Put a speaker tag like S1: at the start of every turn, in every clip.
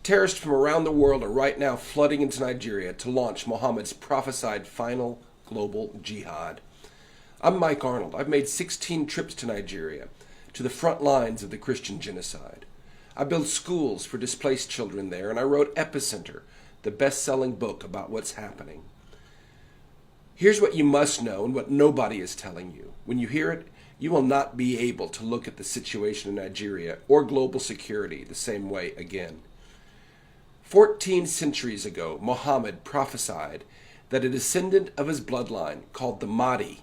S1: Terrorists from around the world are right now flooding into Nigeria to launch Muhammad's prophesied final global jihad. I'm Mike Arnold. I've made 16 trips to Nigeria, to the front lines of the Christian genocide. I built schools for displaced children there, and I wrote Epicenter, the best-selling book about what's happening. Here's what you must know and what nobody is telling you. When you hear it, you will not be able to look at the situation in Nigeria or global security the same way again. 14 centuries ago, Muhammad prophesied that a descendant of his bloodline, called the Mahdi,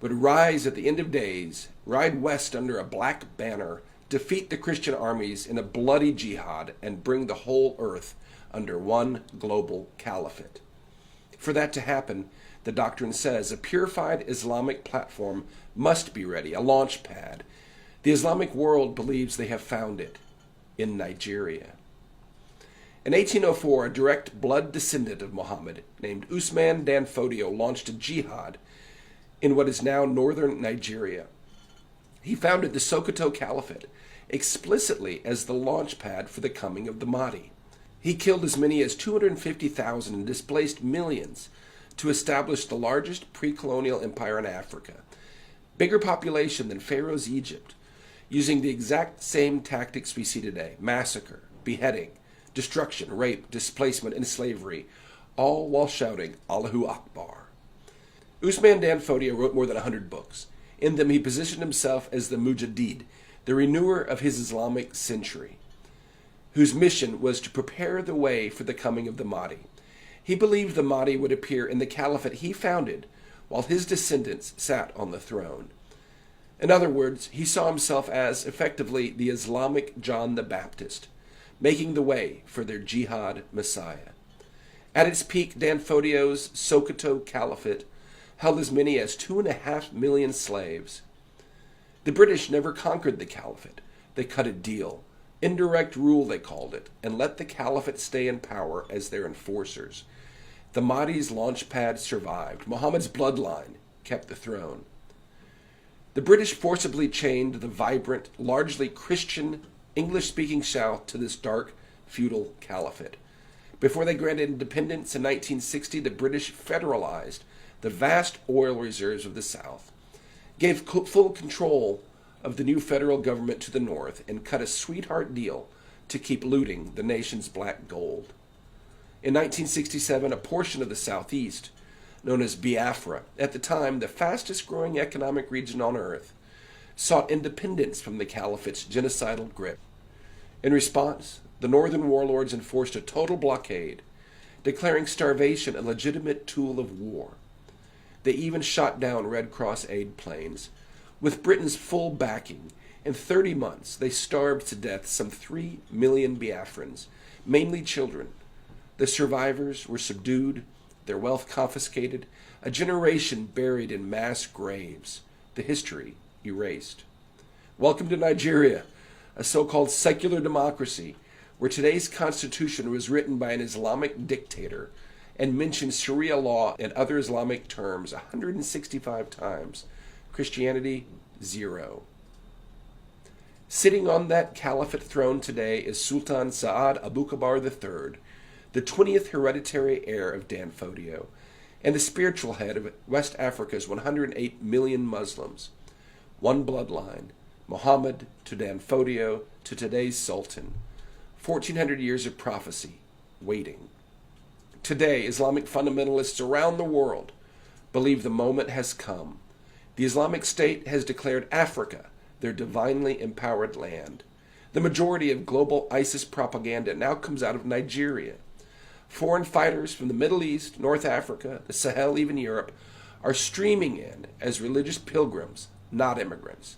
S1: would rise at the end of days, ride west under a black banner, defeat the Christian armies in a bloody jihad, and bring the whole earth under one global caliphate. For that to happen, the doctrine says, a purified Islamic platform must be ready, a launch pad. The Islamic world believes they have found it in Nigeria. In 1804, a direct blood descendant of Muhammad, named Usman Dan Fodio, launched a jihad in what is now northern Nigeria. He founded the Sokoto Caliphate explicitly as the launch pad for the coming of the Mahdi. He killed as many as 250,000 and displaced millions to establish the largest pre-colonial empire in Africa, bigger population than Pharaoh's Egypt, using the exact same tactics we see today: massacre, beheading, destruction, rape, displacement, and slavery, all while shouting Allahu Akbar. Usman Dan Fodio wrote more than 100 books. In them he positioned himself as the Mujaddid, the renewer of his Islamic century, whose mission was to prepare the way for the coming of the Mahdi. He believed the Mahdi would appear in the caliphate he founded while his descendants sat on the throne. In other words, he saw himself as, effectively, the Islamic John the Baptist, making the way for their jihad messiah. At its peak, Dan Fodio's Sokoto Caliphate held as many as 2.5 million slaves. The British never conquered the caliphate. They cut a deal. Indirect rule, they called it, and let the caliphate stay in power as their enforcers. The Mahdi's launch pad survived. Muhammad's bloodline kept the throne. The British forcibly chained the vibrant, largely Christian, English-speaking South to this dark, feudal caliphate. Before they granted independence in 1960, the British federalized the vast oil reserves of the South, gave full control of the new federal government to the north, and cut a sweetheart deal to keep looting the nation's black gold. In 1967, a portion of the southeast, known as Biafra, at the time the fastest-growing economic region on earth, sought independence from the caliphate's genocidal grip. In response, the northern warlords enforced a total blockade, declaring starvation a legitimate tool of war. They even shot down Red Cross aid planes. With Britain's full backing, in 30 months they starved to death some 3 million Biafrans, mainly children. The survivors were subdued, their wealth confiscated, a generation buried in mass graves, the history erased. Welcome to Nigeria, a so-called secular democracy where today's constitution was written by an Islamic dictator and mentions Sharia law and other Islamic terms 165 times. Christianity, 0. Sitting on that caliphate throne today is Sultan Sa'ad Abubakar III, the 20th hereditary heir of Dan Fodio, and the spiritual head of West Africa's 108 million Muslims. One bloodline, Muhammad to Dan Fodio to today's Sultan. 1,400 years of prophecy, waiting. Today, Islamic fundamentalists around the world believe the moment has come. The Islamic State has declared Africa their divinely empowered land. The majority of global ISIS propaganda now comes out of Nigeria. Foreign fighters from the Middle East, North Africa, the Sahel, even Europe, are streaming in as religious pilgrims, not immigrants.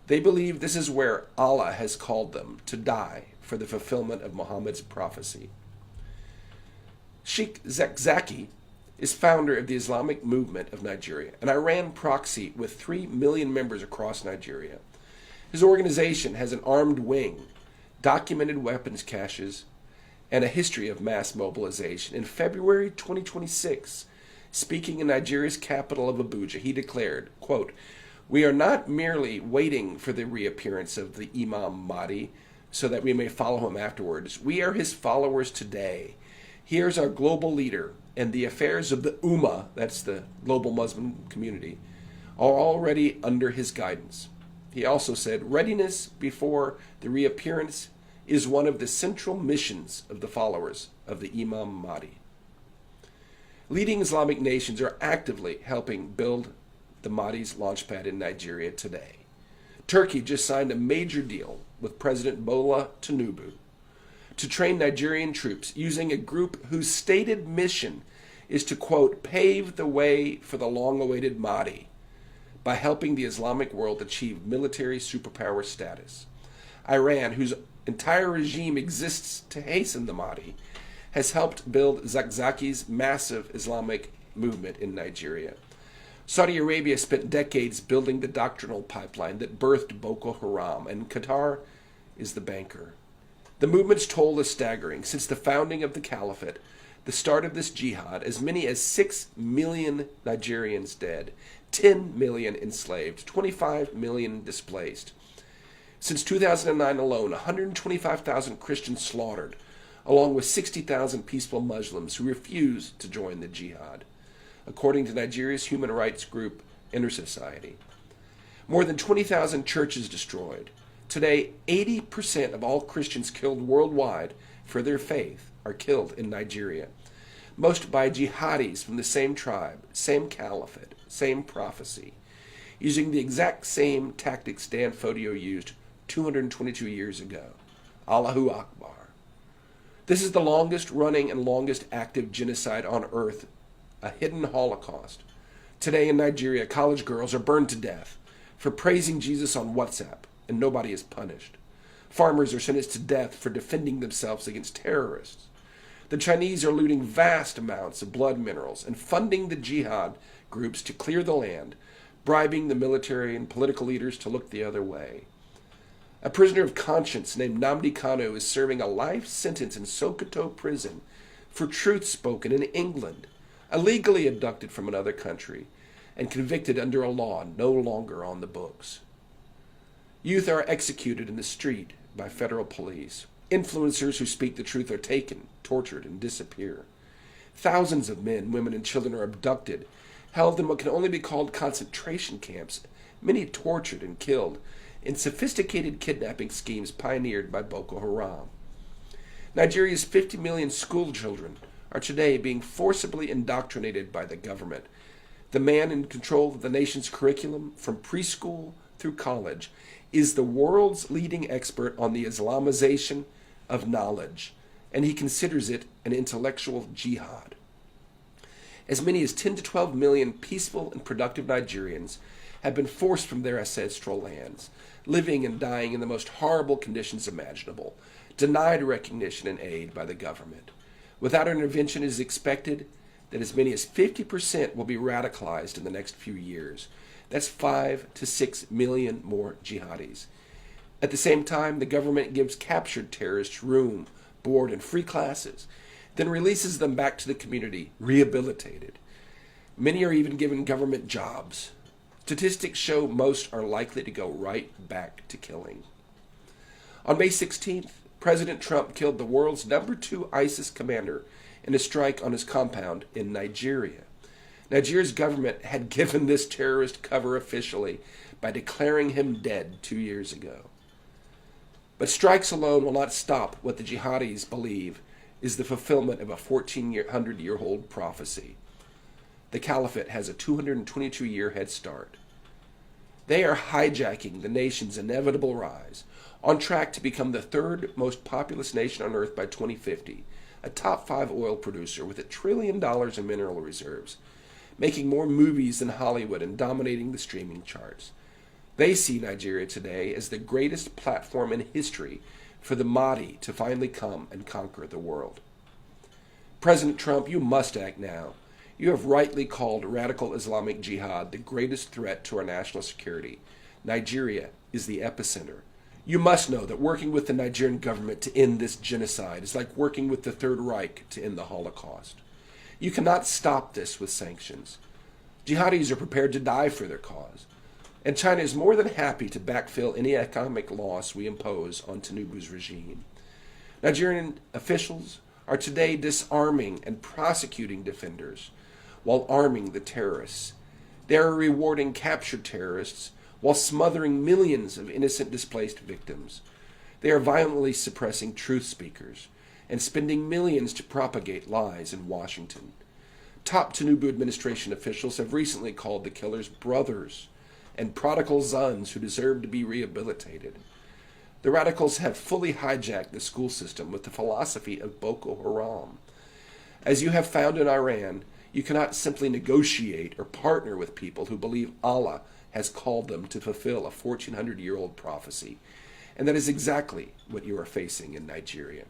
S1: They believe this is where Allah has called them to die for the fulfillment of Muhammad's prophecy. Sheikh Zakzaki is founder of the Islamic Movement of Nigeria, an Iran proxy with 3 million members across Nigeria. His organization has an armed wing, documented weapons caches, and a history of mass mobilization. In February 2026, speaking in Nigeria's capital of Abuja, he declared, quote, "We are not merely waiting for the reappearance of the Imam Mahdi, so that we may follow him afterwards. We are his followers today. Here's our global leader, and the affairs of the Ummah, that's the global Muslim community, are already under his guidance. He also said, readiness before the reappearance is one of the central missions of the followers of the Imam Mahdi. Leading Islamic nations are actively helping build the Mahdi's launchpad in Nigeria today. Turkey just signed a major deal with President Bola Tinubu to train Nigerian troops using a group whose stated mission is to, quote, pave the way for the long-awaited Mahdi by helping the Islamic world achieve military superpower status. Iran, whose entire regime exists to hasten the Mahdi, has helped build Zakzaki's massive Islamic movement in Nigeria. Saudi Arabia spent decades building the doctrinal pipeline that birthed Boko Haram, and Qatar is the banker. The movement's toll is staggering. Since the founding of the caliphate, the start of this jihad, as many as 6 million Nigerians dead, 10 million enslaved, 25 million displaced. Since 2009 alone, 125,000 Christians slaughtered, along with 60,000 peaceful Muslims who refused to join the jihad, according to Nigeria's human rights group Intersociety. More than 20,000 churches destroyed. Today, 80% of all Christians killed worldwide for their faith are killed in Nigeria, most by jihadis from the same tribe, same caliphate, same prophecy, using the exact same tactics Dan Fodio used 222 years ago. Allahu Akbar. This is the longest running and longest active genocide on earth, a hidden Holocaust. Today in Nigeria, college girls are burned to death for praising Jesus on WhatsApp, and nobody is punished. Farmers are sentenced to death for defending themselves against terrorists. The Chinese are looting vast amounts of blood minerals and funding the jihad groups to clear the land, bribing the military and political leaders to look the other way. A prisoner of conscience named Nnamdi Kanu is serving a life sentence in Sokoto prison for truth spoken in England, illegally abducted from another country, and convicted under a law no longer on the books. Youth are executed in the street by federal police. Influencers who speak the truth are taken, tortured, and disappear. Thousands of men, women, and children are abducted, held in what can only be called concentration camps, many tortured and killed, in sophisticated kidnapping schemes pioneered by Boko Haram. Nigeria's 50 million school children are today being forcibly indoctrinated by the government. The man in control of the nation's curriculum, from preschool through college, is the world's leading expert on the Islamization of knowledge, and he considers it an intellectual jihad. As many as 10 to 12 million peaceful and productive Nigerians have been forced from their ancestral lands, living and dying in the most horrible conditions imaginable, denied recognition and aid by the government. Without intervention, it is expected that as many as 50% will be radicalized in the next few years. That's 5 to 6 million more jihadis. At the same time, the government gives captured terrorists room, board, and free classes, then releases them back to the community, rehabilitated. Many are even given government jobs. Statistics show most are likely to go right back to killing. On May 16th, President Trump killed the world's #2 ISIS commander in a strike on his compound in Nigeria. Nigeria's government had given this terrorist cover officially by declaring him dead 2 years ago. But strikes alone will not stop what the jihadis believe is the fulfillment of a 1,400-year-old prophecy. The caliphate has a 222-year head start. They are hijacking the nation's inevitable rise, on track to become the third most populous nation on earth by 2050, a top 5 oil producer with $1 trillion in mineral reserves, making more movies than Hollywood and dominating the streaming charts. They see Nigeria today as the greatest platform in history for the Mahdi to finally come and conquer the world. President Trump, you must act now. You have rightly called radical Islamic jihad the greatest threat to our national security. Nigeria is the epicenter. You must know that working with the Nigerian government to end this genocide is like working with the Third Reich to end the Holocaust. You cannot stop this with sanctions. Jihadis are prepared to die for their cause, And China is more than happy to backfill any economic loss we impose on Tinubu's regime. Nigerian officials are today disarming and prosecuting defenders while arming the terrorists. They are rewarding captured terrorists while smothering millions of innocent displaced victims. They are violently suppressing truth speakers and spending millions to propagate lies in Washington. Top Tinubu administration officials have recently called the killers brothers and prodigal sons who deserve to be rehabilitated. The radicals have fully hijacked the school system with the philosophy of Boko Haram. As you have found in Iran, you cannot simply negotiate or partner with people who believe Allah has called them to fulfill a 1,400-year-old prophecy. And that is exactly what you are facing in Nigeria.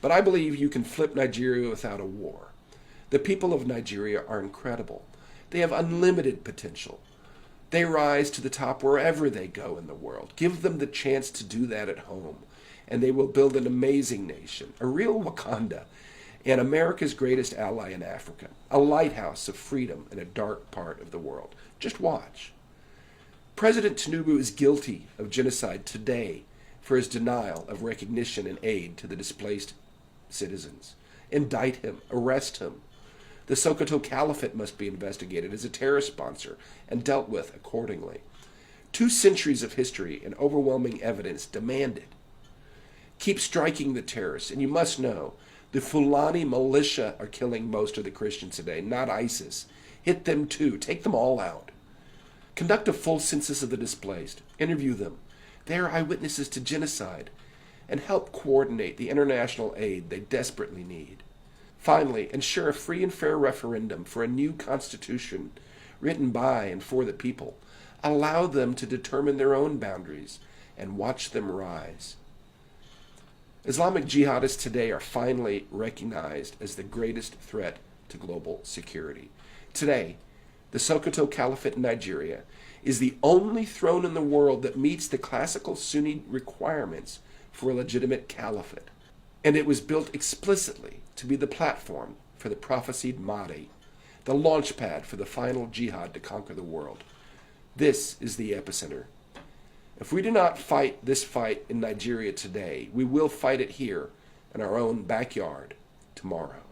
S1: But I believe you can flip Nigeria without a war. The people of Nigeria are incredible. They have unlimited potential. They rise to the top wherever they go in the world. Give them the chance to do that at home, and they will build an amazing nation, a real Wakanda, and America's greatest ally in Africa, a lighthouse of freedom in a dark part of the world. Just watch. President Tinubu is guilty of genocide today for his denial of recognition and aid to the displaced citizens. Indict him, arrest him. The Sokoto Caliphate must be investigated as a terrorist sponsor and dealt with accordingly. 2 centuries of history and overwhelming evidence demand it. Keep striking the terrorists, and you must know, the Fulani militia are killing most of the Christians today, not ISIS. Hit them too. Take them all out. Conduct a full census of the displaced. Interview them. They are eyewitnesses to genocide. And help coordinate the international aid they desperately need. Finally, ensure a free and fair referendum for a new constitution written by and for the people. Allow them to determine their own boundaries and watch them rise. Islamic jihadists today are finally recognized as the greatest threat to global security. Today, the Sokoto Caliphate in Nigeria is the only throne in the world that meets the classical Sunni requirements for a legitimate caliphate. And it was built explicitly to be the platform for the prophesied Mahdi, the launch pad for the final jihad to conquer the world. This is the epicenter. If we do not fight this fight in Nigeria today, we will fight it here in our own backyard tomorrow.